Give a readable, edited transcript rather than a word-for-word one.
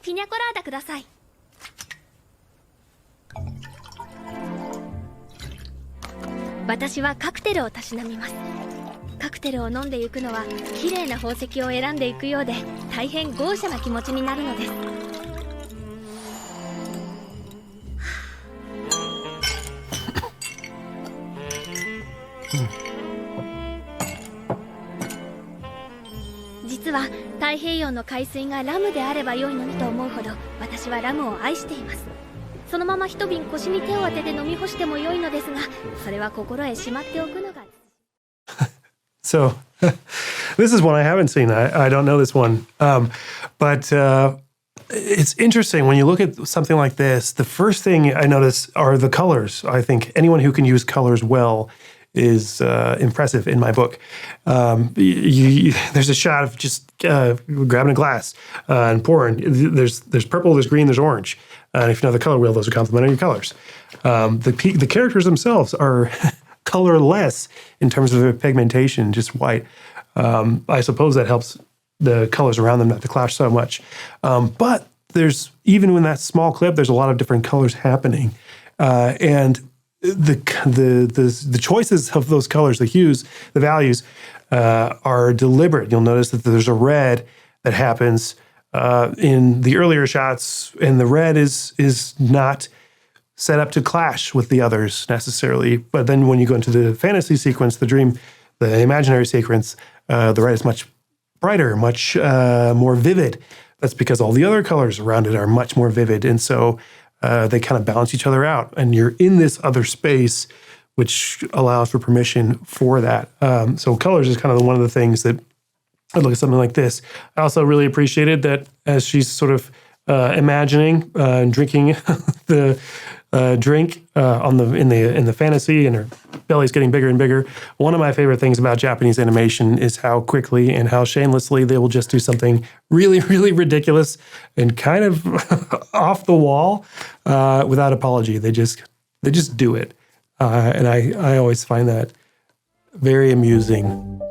ピニャコラーダください。私はカクテルをたしなみます。カクテルを飲んでいくのは綺麗な宝石を選んでいくようで大変豪奢な気持ちになるのです。実は太平洋の海水がラムであれば良いのにと思うほど私はラムを愛しています。そのまま一瓶腰に手を当てて飲み干しても良いのですが、それは心へしまっておくのが。So, this is one I haven't seen. I don't know this one. But it's interesting when you look at something like this. The first thing I notice are the colors. I think anyone who can use colors well is impressive in my book. There's a shot of just grabbing a glass and pouring. There's purple, there's green, there's orange. And if you know the color wheel, those are complementary colors. The characters themselves are colorless in terms of their pigmentation, just white. I suppose that helps the colors around them not to clash so much. But there's, even in that small clip, there's a lot of different colors happening. And the choices of those colors, the hues, the values, are deliberate. You'll notice that there's a red that happens in the earlier shots, and the red is not set up to clash with the others necessarily. But then when you go into the fantasy sequence, the imaginary sequence, the red is much brighter, much more vivid. That's because all the other colors around it are much more vivid. And so they kind of balance each other out. And you're in this other space, which allows for permission for that. So colors is kind of one of the things that I look at something like this. I also really appreciated that as she's sort of imagining and drinking the drink in the fantasy, and her belly's getting bigger and bigger. One of my favorite things about Japanese animation is how quickly and how shamelessly they will just do something really, really ridiculous and kind of off the wall without apology. They just do it, and I always find that very amusing.